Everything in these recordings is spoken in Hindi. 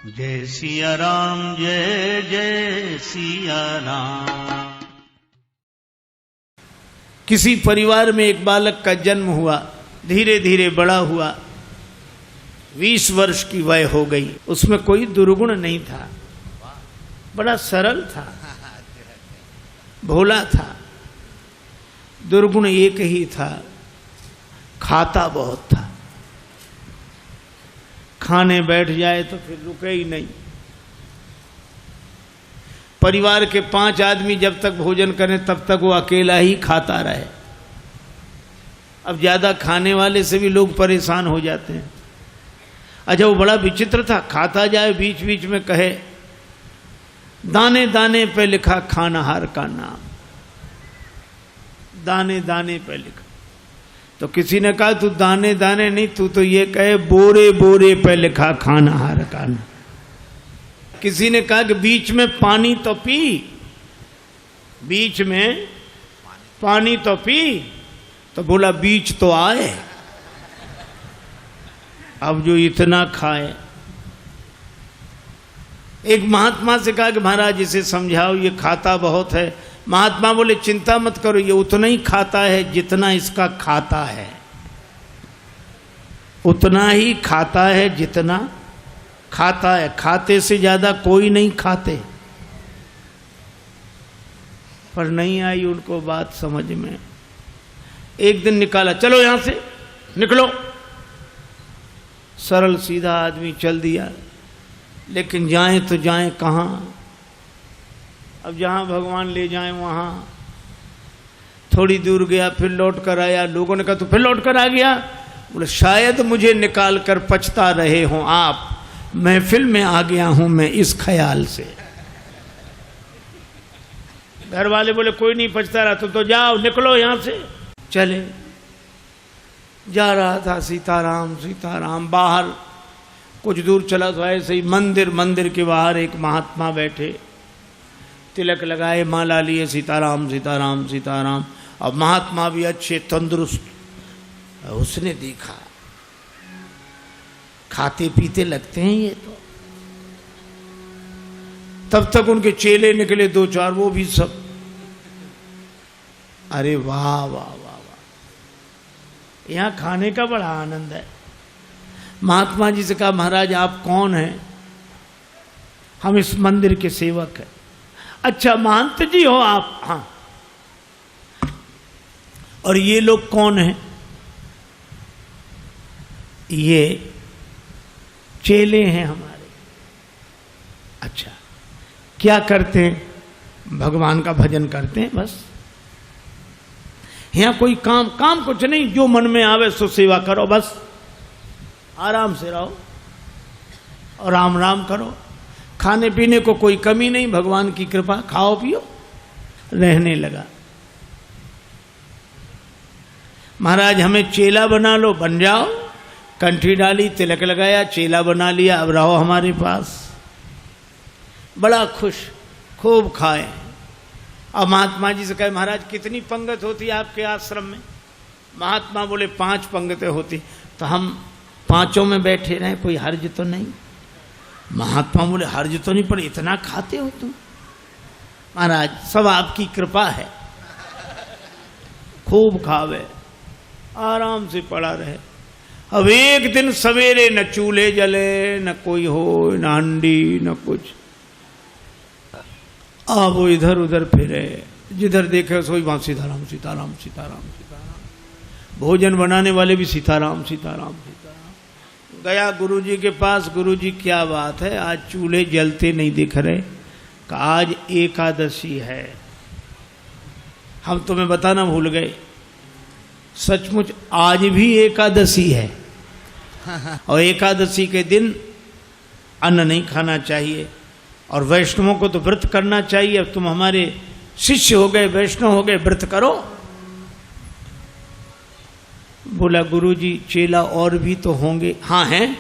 जय सिया राम, जय जय सिया राम। किसी परिवार में एक बालक का जन्म हुआ, धीरे धीरे बड़ा हुआ, 20 वर्ष की वय हो गई। उसमें कोई दुर्गुण नहीं था, बड़ा सरल था, भोला था। दुर्गुण एक ही था, खाता बहुत था। खाने बैठ जाए तो फिर रुके ही नहीं। परिवार के 5 आदमी जब तक भोजन करें तब तक वो अकेला ही खाता रहे। अब ज्यादा खाने वाले से भी लोग परेशान हो जाते हैं। अच्छा, वो बड़ा विचित्र था, खाता जाए बीच बीच में कहे दाने दाने पे लिखा खानाहार का नाम, दाने दाने पे लिखा। तो किसी ने कहा तू दाने दाने नहीं, तू तो ये कहे बोरे बोरे पे लिखा खानाहार का नाम। किसी ने कहा कि बीच में पानी तो पी, बीच में पानी तो पी, तो बोला बीच तो आए। अब जो इतना खाए। एक महात्मा से कहा कि महाराज इसे समझाओ, ये खाता बहुत है। महात्मा बोले चिंता मत करो, ये उतना ही खाता है जितना इसका खाता है, उतना ही खाता है जितना खाता है। खाते से ज्यादा कोई नहीं खाते। पर नहीं आई उनको बात समझ में। एक दिन निकाला, चलो यहां से निकलो। सरल सीधा आदमी चल दिया, लेकिन जाएं तो जाएं कहां। अब जहां भगवान ले जाएं वहां। थोड़ी दूर गया, फिर लौट कर आया। लोगों ने कहा तू फिर लौट कर आ गया? बोले शायद मुझे निकाल कर पछता रहे हों आप, महफिल में आ गया हूं मैं इस ख्याल से। घर वाले बोले कोई नहीं पछता रहा, तो जाओ निकलो यहां से। चले, जा रहा था सीताराम सीताराम। बाहर कुछ दूर चला तो ऐसे ही मंदिर के बाहर एक महात्मा बैठे, तिलक लगाए, माला लिए, सीताराम सीताराम सीताराम। अब महात्मा भी अच्छे तंदुरुस्त। उसने देखा खाते पीते लगते हैं ये तो। तब तक उनके चेले निकले 2-4, वो भी सब। अरे वाह वाह वाह वाह, यहां खाने का बड़ा आनंद है। महात्मा जी से कहा महाराज आप कौन हैं? हम इस मंदिर के सेवक हैं। अच्छा महंत जी हो आप? हाँ। और ये लोग कौन हैं? ये चेले हैं हमारे। अच्छा, क्या करते हैं? भगवान का भजन करते हैं बस। यहां कोई काम कुछ नहीं, जो मन में आवे सो सेवा करो बस। आराम से रहो और राम राम करो। खाने पीने को कोई कमी नहीं, भगवान की कृपा, खाओ पियो। रहने लगा। महाराज हमें चेला बना लो, बन जाओ। कंठी डाली, तिलक लगाया, चेला बना लिया, अब रहो हमारे पास। बड़ा खुश, खूब खाए। अब महात्मा जी से कहे महाराज कितनी पंगत होती है आपके आश्रम में? महात्मा बोले 5 पंगतें होती। तो हम 5 में बैठे रहे, कोई हर्ज तो नहीं? महात्मा बोले हर्ज तो नहीं, पर इतना खाते हो तुम? महाराज सब आपकी कृपा है। खूब खावे, आराम से पड़ा रहे। अब एक दिन सवेरे न चूल्हे जले, न कोई हो, न हंडी, न कुछ। अब वो इधर उधर फिरे, जिधर देखे सोई वहां सीताराम सीताराम सीताराम सीताराम। भोजन बनाने वाले भी सीताराम सीताराम सीताराम। गया गुरुजी के पास, गुरुजी क्या बात है, आज चूल्हे जलते नहीं दिख रहे? आज एकादशी है। हम तुम्हें बताना भूल गए, सचमुच आज भी एकादशी है। और एकादशी के दिन अन्न नहीं खाना चाहिए, और वैष्णवों को तो व्रत करना चाहिए। अब तुम हमारे शिष्य हो गए, वैष्णव हो गए, व्रत करो। बोला गुरुजी चेला और भी तो होंगे? हाँ हैं।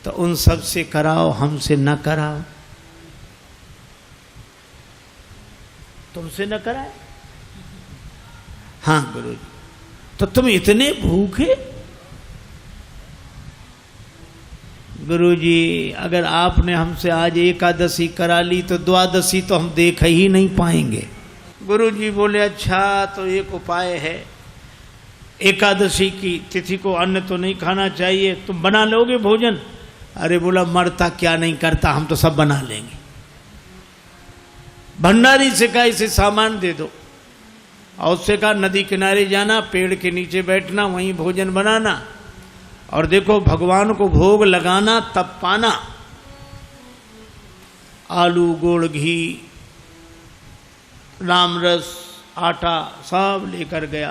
तो उन सब से कराओ, हमसे न कराओ। तुमसे न कराए? हाँ गुरुजी। तो तुम इतने भूखे? गुरुजी अगर आपने हमसे आज एकादशी करा ली तो द्वादशी तो हम देख ही नहीं पाएंगे। गुरुजी बोले अच्छा तो एक उपाय है, एकादशी की तिथि को अन्न तो नहीं खाना चाहिए, तुम बना लोगे भोजन? अरे बोला मरता क्या नहीं करता, हम तो सब बना लेंगे। भंडारी से कहा इसे सामान दे दो, और उससे कहा नदी किनारे जाना, पेड़ के नीचे बैठना, वहीं भोजन बनाना, और देखो भगवान को भोग लगाना तब पाना। आलू गुड़ घी राम रस आटा सब लेकर गया।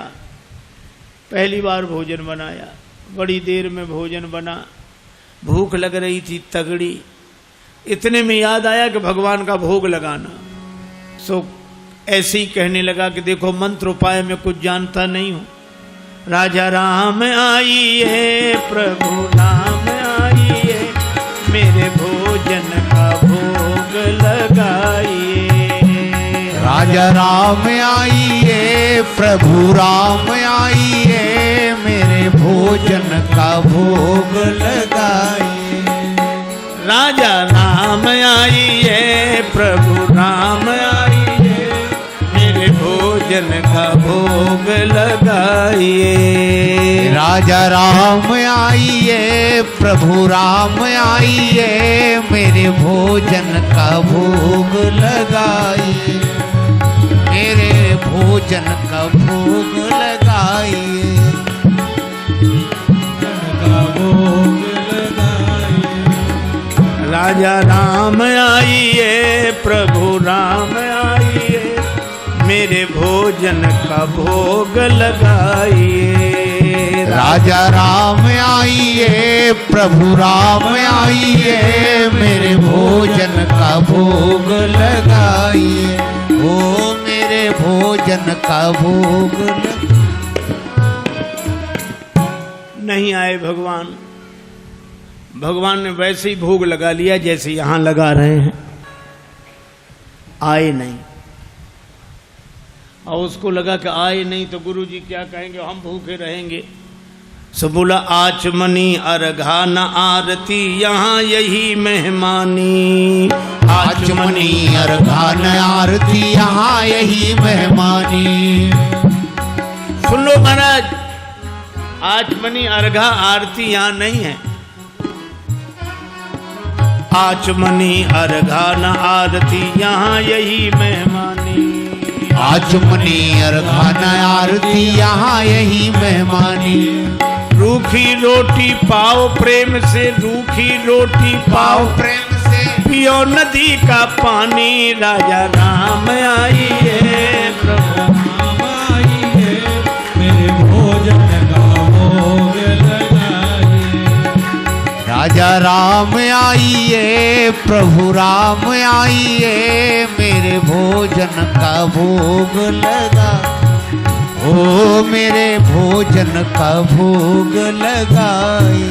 पहली बार भोजन बनाया, बड़ी देर में भोजन बना, भूख लग रही थी तगड़ी। इतने में याद आया कि भगवान का भोग लगाना। सो ऐसे ही कहने लगा कि देखो मंत्र उपाय में कुछ जानता नहीं हूं। राजा राम आइए प्रभु राम आइए, मेरे भोजन का भोग लगाइए। राजा राम आइए प्रभु राम आइए, मेरे भोजन का भोग लगाइए। राजा राम आइए प्रभु राम आइए, मेरे भोजन का भोग लगाइए। राजा राम आइए प्रभु राम आइए, मेरे भोजन का भोग लगाइए। मेरे भोजन का भोग लगाइए। राजा राम आइए प्रभु राम आइए, मेरे भोजन का भोग लगाइए। राजा राम आइए प्रभु राम आइए, मेरे भोजन का भोग लगाइए। ओ मेरे भोजन का भोग नहीं आए भगवान। भगवान ने वैसे ही भोग लगा लिया जैसे यहां लगा रहे हैं, आए नहीं। और उसको लगा कि आए नहीं तो गुरुजी क्या कहेंगे, हम भूखे रहेंगे। सो बोला आचमनी अर्घा न आरती, यहाँ यही मेहमानी। आचमनी अर्घा न आरती, यहाँ यही मेहमानी। सुन लो महाराज, आचमनी अर्घा आरती यहाँ नहीं है। आचमनी अर्घा न आरती, यहाँ यही मेहमानी। आचमनी अर्घा न आरती, यहाँ यही मेहमानी। रूखी रोटी पाओ प्रेम से, रूखी रोटी पाओ प्रेम से, पियो नदी का पानी। राजा राम आइए प्रभु राम आइए, मेरे भोजन का भोग लगाइए। राजा राम आइए प्रभु राम आइए, मेरे भोजन का भोग लगा। ओ मेरे भोजन का भोग लगाए।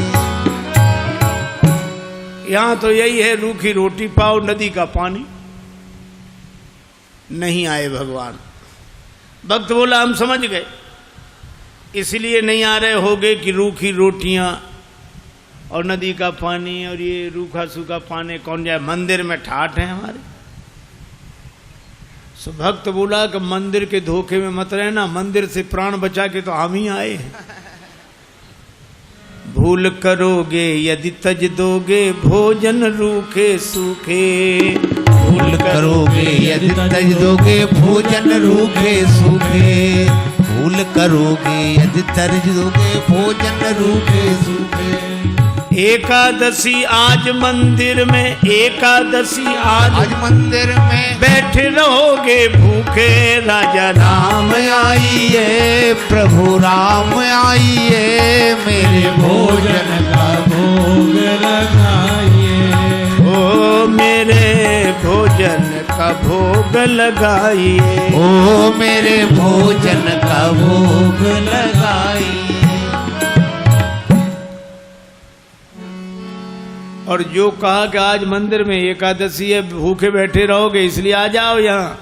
यहाँ तो यही है, रूखी रोटी पाओ नदी का पानी। नहीं आए भगवान। भक्त बोला हम समझ गए, इसलिए नहीं आ रहे होगे कि रूखी रोटियां और नदी का पानी और ये रूखा सूखा पानी कौन जाए, मंदिर में ठाठ है हमारे। सो भक्त बोला कि मंदिर के धोखे में मत रहना, मंदिर से प्राण बचा के तो हम ही आए हैं। भूल करोगे यदि तज दोगे, भोजन रूखे सूखे। भूल करोगे यदि तज दोगे, भोजन रूखे सूखे। भूल करोगे यदि तज दोगे, भोजन रूखे सूखे। एकादशी आज मंदिर में, एकादशी आज मंदिर में बैठे रहोगे भूखे। राजा राम आइए प्रभु राम आइए, मेरे भोजन का भोग लगाइए। ओ मेरे भोजन का भोग लगाइए। ओ मेरे भोजन का भोग लगाइए। और जो कहा कि आज मंदिर में एकादशी है, भूखे बैठे रहोगे इसलिए आ जाओ यहाँ।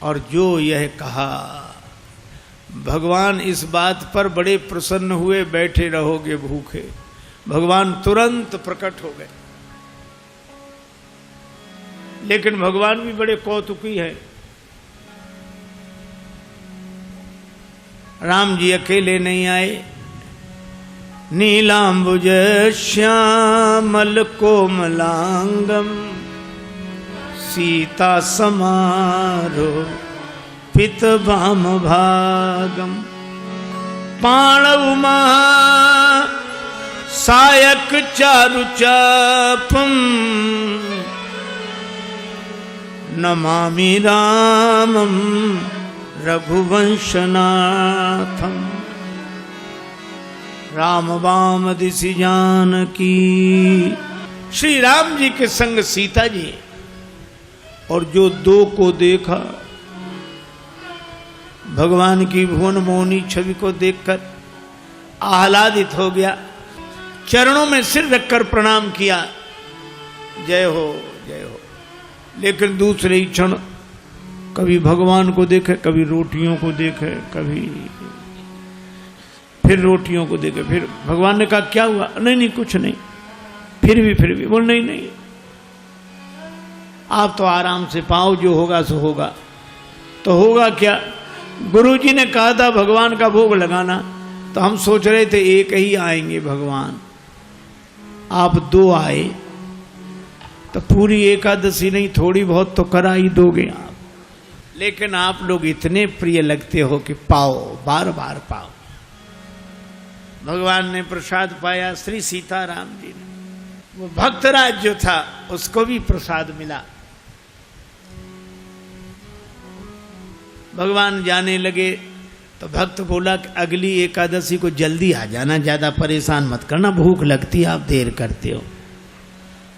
और जो यह कहा भगवान इस बात पर बड़े प्रसन्न हुए, बैठे रहोगे भूखे। भगवान तुरंत प्रकट हो गए। लेकिन भगवान भी बड़े कौतुकी है। राम जी अकेले नहीं आए। नीलांबुज श्यामल कोमलांगम सीता समारो पित भाम भागम पाणव महा सायक चारु चापम नमामि रामम रघुवंशनाथम। राम वाम दिशि जानकी। श्री राम जी के संग सीता जी, और जो दो को देखा, भगवान की भुवन मोहनी छवि को देखकर आह्लादित हो गया, चरणों में सिर रखकर प्रणाम किया, जय हो जय हो। लेकिन दूसरे ही क्षण कभी भगवान को देखे, कभी रोटियों को देखे, कभी फिर रोटियों को देखे। फिर भगवान ने कहा क्या हुआ? नहीं नहीं कुछ नहीं। फिर भी बोल नहीं नहीं, आप तो आराम से पाओ, जो होगा सो होगा। तो होगा क्या? गुरुजी ने कहा था भगवान का भोग लगाना, तो हम सोच रहे थे एक ही आएंगे भगवान, आप दो आए, तो पूरी एकादशी नहीं थोड़ी बहुत तो करा ही दोगे आप। लेकिन आप लोग इतने प्रिय लगते हो कि पाओ, बार बार पाओ। भगवान ने प्रसाद पाया, श्री सीताराम जी ने। वो भक्तराज जो था उसको भी प्रसाद मिला। भगवान जाने लगे तो भक्त बोला कि अगली एकादशी को जल्दी आ जाना, ज्यादा परेशान मत करना, भूख लगती है, आप देर करते हो।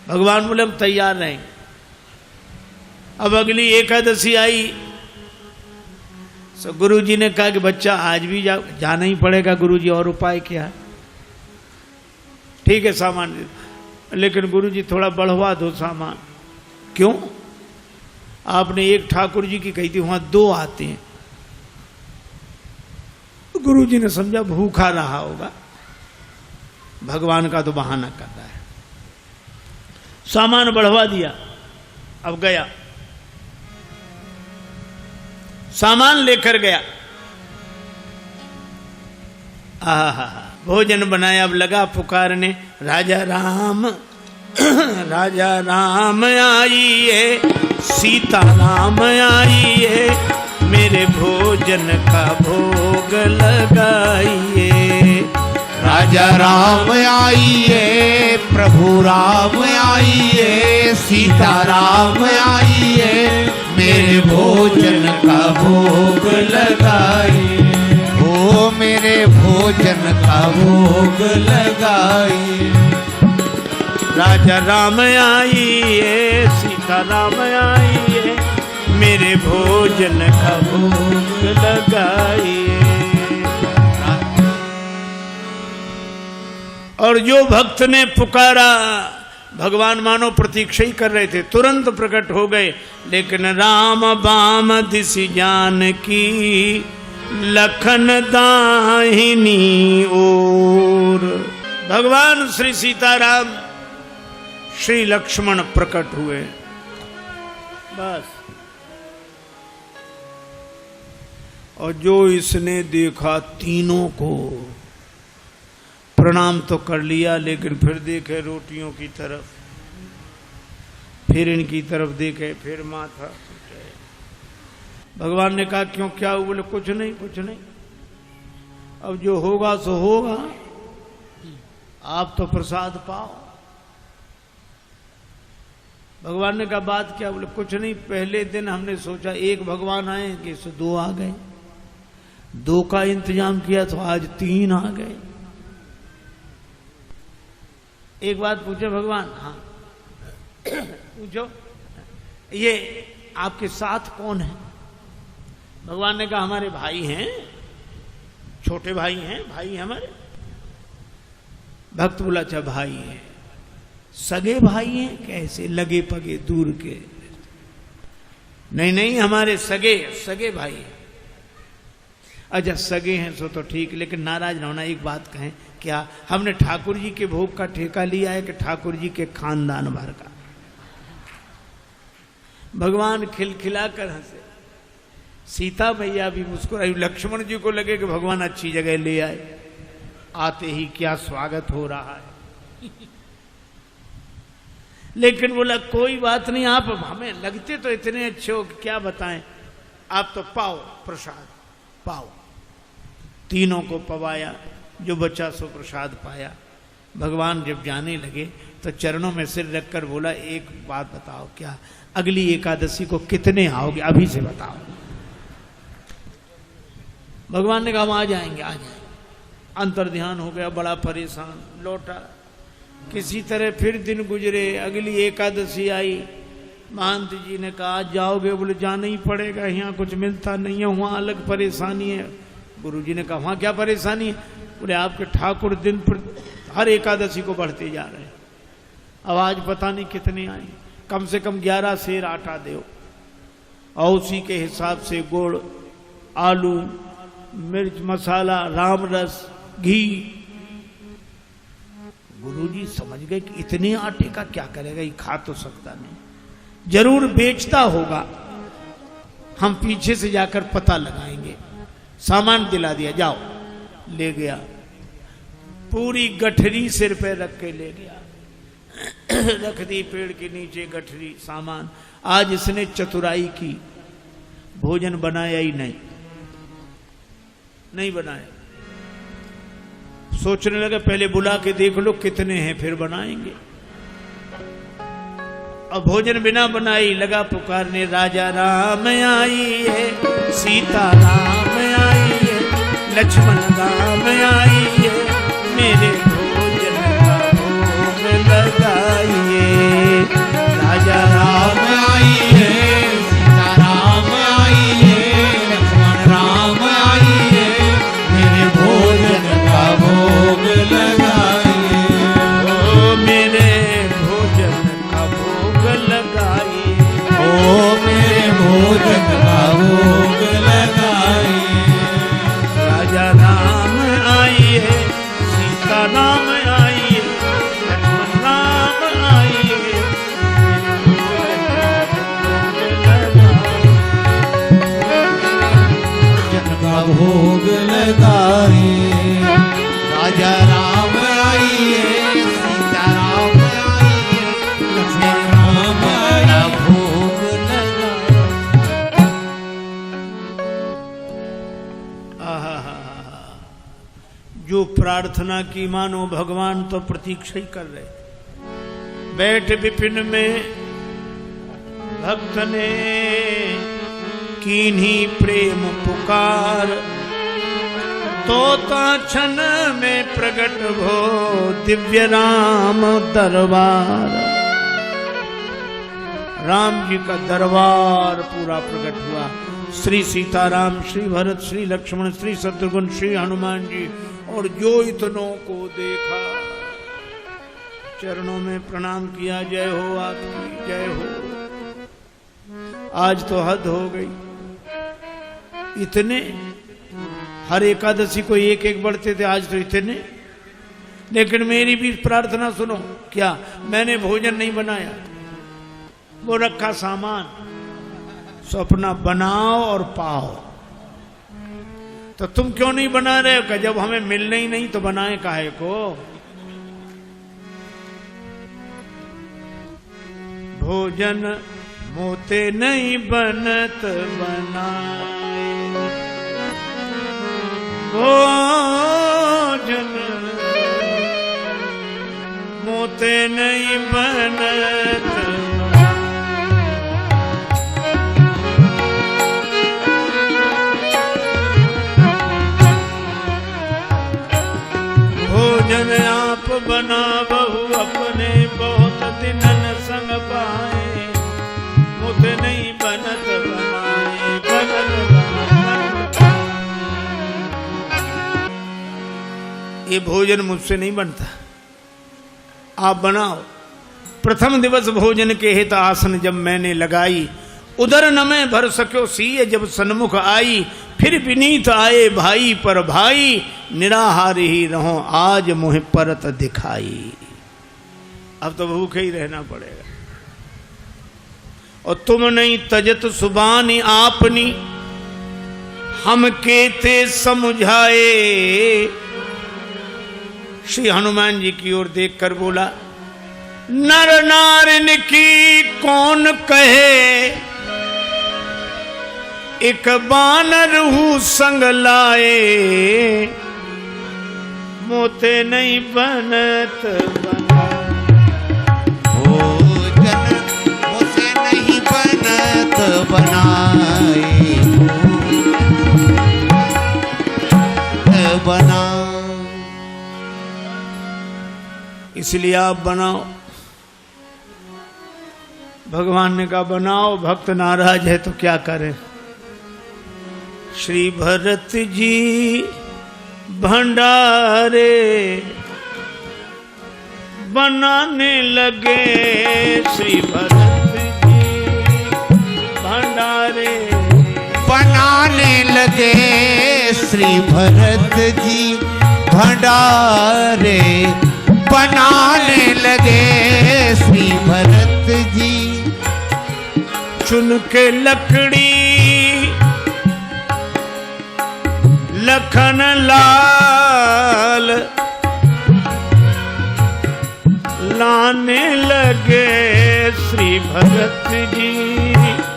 भगवान बोले हम तैयार रहेंगे। अब अगली एकादशी आई तो गुरुजी ने कहा कि बच्चा आज भी जाना ही पड़ेगा। गुरुजी और उपाय क्या है? ठीक है सामान, लेकिन गुरुजी थोड़ा बढ़वा दो सामान। क्यों? आपने एक ठाकुर जी की कही थी, वहां दो आते हैं। गुरुजी ने समझा भूखा रहा होगा, भगवान का तो बहाना कर रहा है। सामान बढ़वा दिया। अब गया, सामान लेकर गया, भोजन बनाया। अब लगा पुकारने, राजा राम राजा राम आइए, सीता राम आइए, मेरे भोजन का भोग लगाइए। राजा राम आइए, प्रभु राम आइए, सीता राम आइए, मेरे भोजन का भोग लगाइए। ओ मेरे भोजन का भोग लगाइए। राजा राम आइए, सीता राम आइए, मेरे भोजन का भोग लगाइए। और जो भक्त ने पुकारा, भगवान मानो प्रतीक्षा ही कर रहे थे, तुरंत प्रकट हो गए। लेकिन राम बाम दिशि जानकी, लखन दाहिनी ओर। भगवान श्री सीताराम, श्री लक्ष्मण प्रकट हुए। बस। और जो इसने देखा, तीनों को प्रणाम तो कर लिया, लेकिन फिर देखे रोटियों की तरफ, फिर इनकी तरफ देखे, फिर माथा। भगवान ने कहा क्यों, क्या हुआ? बोले कुछ नहीं कुछ नहीं, अब जो होगा सो होगा, आप तो प्रसाद पाओ। भगवान ने कहा बात क्या? बोले कुछ नहीं, पहले दिन हमने सोचा एक भगवान आएंगे, सो दो आ गए, दो का इंतजाम किया तो आज तीन आ गए। एक बात पूछे भगवान? हाँ पूछो। ये आपके साथ कौन है? भगवान ने कहा हमारे भाई हैं, छोटे भाई हैं, भाई हमारे। भक्त बोला अच्छा भाई हैं, सगे भाई हैं? कैसे? लगे पगे दूर के? नहीं नहीं, हमारे सगे भाई हैं। अच्छा सगे हैं सो तो ठीक, लेकिन नाराज न होना। एक बात कहें, क्या हमने ठाकुर जी के भोग का ठेका लिया है कि ठाकुर जी के खानदान भर का? भगवान खिलखिला कर हंसे, सीता मैया भी मुस्कुराई, लक्ष्मण जी को लगे कि भगवान अच्छी जगह ले आए, आते ही क्या स्वागत हो रहा है। लेकिन बोला कोई बात नहीं, आप हमें लगते तो इतने अच्छे हो कि क्या बताएं, आप तो पाओ प्रसाद पाओ। तीनों को पवाया, जो बचा सो प्रसाद पाया। भगवान जब जाने लगे तो चरणों में सिर रखकर बोला, एक बात बताओ, क्या अगली एकादशी को कितने आओगे, अभी से बताओ। भगवान ने कहा हम आ जाएंगे, आ जाएंगे। अंतर ध्यान हो गया, बड़ा परेशान लौटा। किसी तरह फिर दिन गुजरे, अगली एकादशी आई। महंत जी ने कहा आज जाओगे? बोले जाना ही पड़ेगा, यहाँ कुछ मिलता नहीं है, वहाँ अलग परेशानी है। गुरु जी ने कहा वहाँ क्या परेशानी है? बोले आपके ठाकुर दिन पर हर एकादशी को बढ़ते जा रहे हैं, अब आज पता नहीं कितने आए, कम से कम 11 सेर आटा दो, और उसी के हिसाब से गुड़, आलू, मिर्च मसाला, राम रस, घी। गुरुजी समझ गए कि इतने आटे का क्या करेगा, ये खा तो सकता नहीं, जरूर बेचता होगा, हम पीछे से जाकर पता लगाएंगे। सामान दिला दिया, जाओ। ले गया, पूरी गठरी सिर पे रख के ले गया, रख दी पेड़ के नीचे गठरी, सामान। आज इसने चतुराई की, भोजन बनाया ही नहीं बनाया। सोचने लगे पहले बुला के देख लो कितने हैं, फिर बनाएंगे। अब भोजन बिना बनाई लगा पुकारने, राजा राम आई है, सीता राम आई है, लक्ष्मण राम आई है, मेरे भोजन का भोग लगाइए। राजा राम आई है, सीता राम आई है, लक्ष्मण राम आई है, मेरे भोजन का भोग लगाइए। ओ मेरे भोजन का भोग लगाइए, ओ मेरे भोजन का भोग लगाइए। राजा राम आई है, सीता राम आई है, लक्ष्मण राम आई है, भोजन का भोग लगाइए। राजा राम आई है, सीता राम आई है, लक्ष्मण राम का भोग लगाइए। जो प्रार्थना की मानो भगवान तो प्रतीक्षा ही कर रहे। बैठ विपिन में भक्त ने कीन्ही प्रेम पुकार, तोता क्षण में प्रकट हो दिव्य राम दरबार। राम जी का दरबार पूरा प्रकट हुआ। श्री सीताराम, श्री भरत, श्री लक्ष्मण, श्री शत्रुघ्न, श्री हनुमान जी, और जो इतनों को देखा चरणों में प्रणाम किया। जय हो आपकी, जय हो। आज तो हद हो गई, इतने हर एकादशी को एक एक बढ़ते थे, आज तो इतने। लेकिन मेरी भी प्रार्थना सुनो, क्या मैंने भोजन नहीं बनाया, वो रखा सामान, सो अपना बनाओ और पाओ। तो तुम क्यों नहीं बना रहे हो? जब हमें मिलने ही नहीं तो बनाए काहे को? भोजन मोते नहीं बनत बनाए, भोजन मोते नहीं बनत। भोजन आप बना बहु अपने, बहुत दिनन संग पाए, मुझे नहीं बनत बनाए, बनत बनाए। ये भोजन मुझसे नहीं बनता, आप बनाओ। प्रथम दिवस भोजन के हित आसन जब मैंने लगाई, उधर न मैं भर सक्यो सीय जब सन्मुख आई, फिर विनीत आए भाई पर भाई, निराहार ही रहो आज मुँह परत दिखाई। अब तो भूखे ही रहना पड़ेगा। और तुम नहीं तजत सुबानी आपनी, हम केते समझाए। श्री हनुमान जी की ओर देखकर बोला, नर नारिन की कौन कहे, एक बानर हूँ संग लाए। मोते नहीं बनत बना, भोजन मोसे नहीं बनत बनाए। बना इसलिए आप बनाओ। भगवान ने कहा बनाओ, भक्त नाराज है तो क्या करें। श्री भरत जी भंडारे बनाने लगे, श्री भरत जी भंडारे बनाने लगे। श्री भरत जी भंडारे बनाने लगे। श्री भरत जी चुन के लकड़ी लखन लाल लाने लगे। श्री भरत जी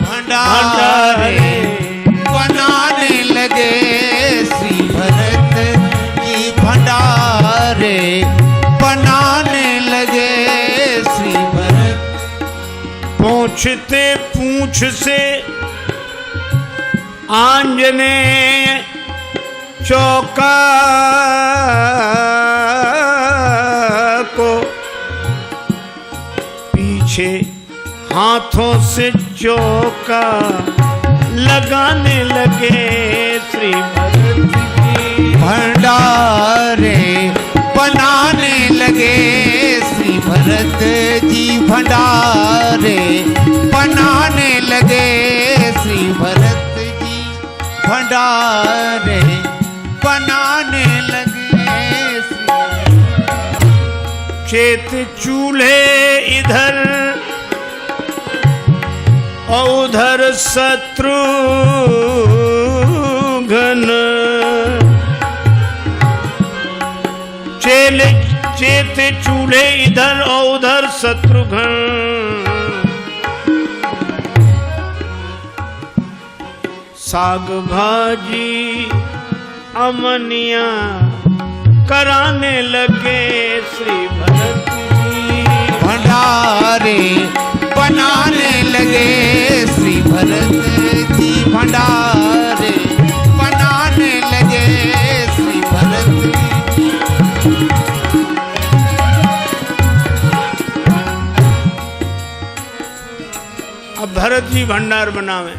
भंडारे बनाने लगे। श्री भरत जी भंडारे बनाने लगे। श्री भरत पूछते पूछ से आंजनेय चौका को, पीछे हाथों से चौका लगाने लगे। श्री भरत जी भंडारे बनाने लगे। श्री भरत जी भंडारे बनाने लगे। श्री भरत जी भंडारे बनाने लगे। चेत चूल्हे इधर और उधर शत्रुघ्न, चेत चूल्हे इधर और उधर शत्रुघ्न। साग भाजी अमनिया कराने लगे। श्री भरत जी भंडारे बनाने लगे। श्री भरत जी भंडारे बनाने लगे। श्री भरत जी अब भरत जी भंडार बनावे,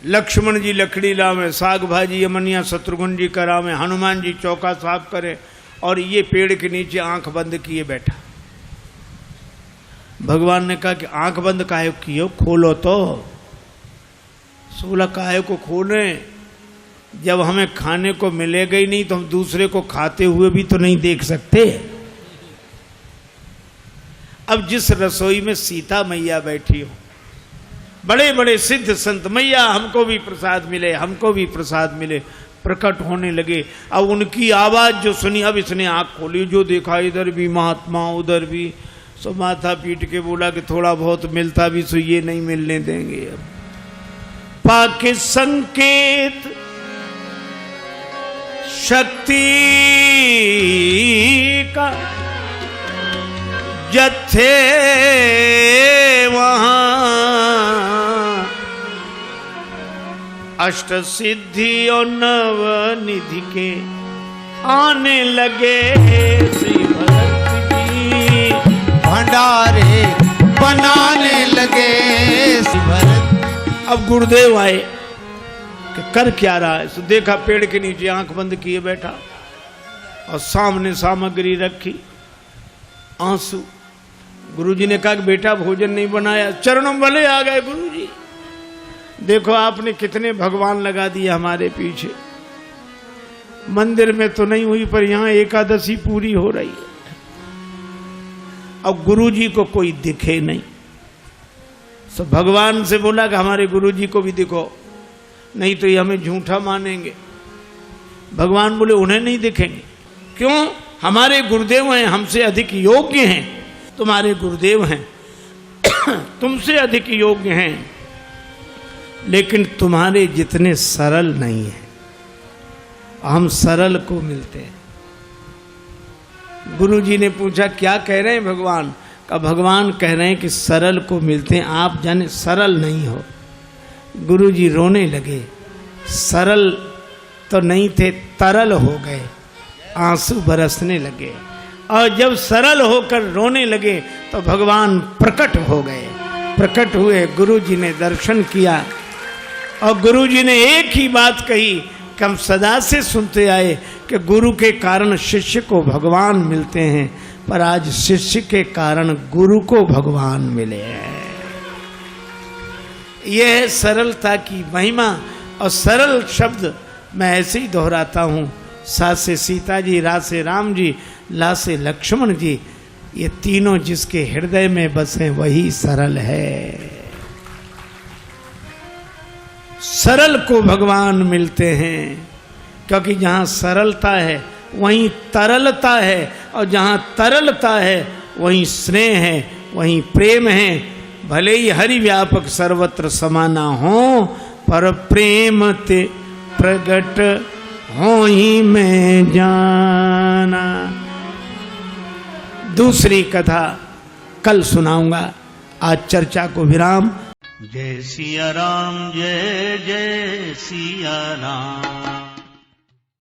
लक्ष्मण जी लकड़ी लावे, साग भाजी अमनिया शत्रुघ्न जी करावे, हनुमान जी चौका साफ करे, और ये पेड़ के नीचे आंख बंद किए बैठा। भगवान ने कहा कि आंख बंद काहे कियो, खोलो तो। सोलह काहे को खोले, जब हमें खाने को मिलेगा ही नहीं तो हम दूसरे को खाते हुए भी तो नहीं देख सकते। अब जिस रसोई में सीता मैया बैठी हो, बड़े बड़े सिद्ध संत मैया हमको भी प्रसाद मिले, हमको भी प्रसाद मिले, प्रकट होने लगे। अब उनकी आवाज जो सुनी, अब इसने आंख खोली, जो देखा इधर भी महात्मा उधर भी, सो माथा पीट के बोला कि थोड़ा बहुत मिलता भी सो ये नहीं मिलने देंगे। अब पाके संकेत शक्ति का जत्थे वहां अष्ट सिद्धि और नव निधि के आने लगे। श्री भरत जी भंडारे बनाने लगे। श्री भरत अब गुरुदेव आए कि कर क्या रहा है। तो देखा पेड़ के नीचे आंख बंद किए बैठा और सामने सामग्री रखी, आंसू। गुरुजी ने कहा कि बेटा भोजन नहीं बनाया। चरणों वाले आ गए गुरुजी, देखो आपने कितने भगवान लगा दिए हमारे पीछे। मंदिर में तो नहीं हुई पर यहां एकादशी पूरी हो रही है। अब गुरु जी को कोई दिखे नहीं, तो भगवान से बोला कि हमारे गुरु जी को भी दिखो, नहीं तो ये हमें झूठा मानेंगे। भगवान बोले उन्हें नहीं दिखेंगे। क्यों? हमारे गुरुदेव हैं, हमसे अधिक योग्य हैं। तुम्हारे गुरुदेव हैं, तुमसे अधिक योग्य हैं, लेकिन तुम्हारे जितने सरल नहीं है। हम सरल को मिलते हैं। गुरु जी ने पूछा क्या कह रहे हैं भगवान? का भगवान कह रहे हैं कि सरल को मिलते हैं, आप जाने सरल नहीं हो। गुरु जी रोने लगे। सरल तो नहीं थे, तरल हो गए, आंसू बरसने लगे। और जब सरल होकर रोने लगे तो भगवान प्रकट हो गए। प्रकट हुए, गुरु जी ने दर्शन किया और गुरु जी ने एक ही बात कही कि हम सदा से सुनते आए कि गुरु के कारण शिष्य को भगवान मिलते हैं, पर आज शिष्य के कारण गुरु को भगवान मिले हैं। यह है सरलता की महिमा। और सरल शब्द मैं ऐसे ही दोहराता हूँ। सा से सीता जी, रा से राम जी, ला से लक्ष्मण जी, ये तीनों जिसके हृदय में बसे वही सरल है। सरल को भगवान मिलते हैं, क्योंकि जहाँ सरलता है वहीं तरलता है, और जहाँ तरलता है वहीं स्नेह है, वहीं प्रेम है। भले ही हरि व्यापक सर्वत्र समाना हो, पर प्रेम ते प्रगट हो ही में जाना। दूसरी कथा कल सुनाऊंगा। आज चर्चा को विराम। जय सिया राम, जय जय सिया राम।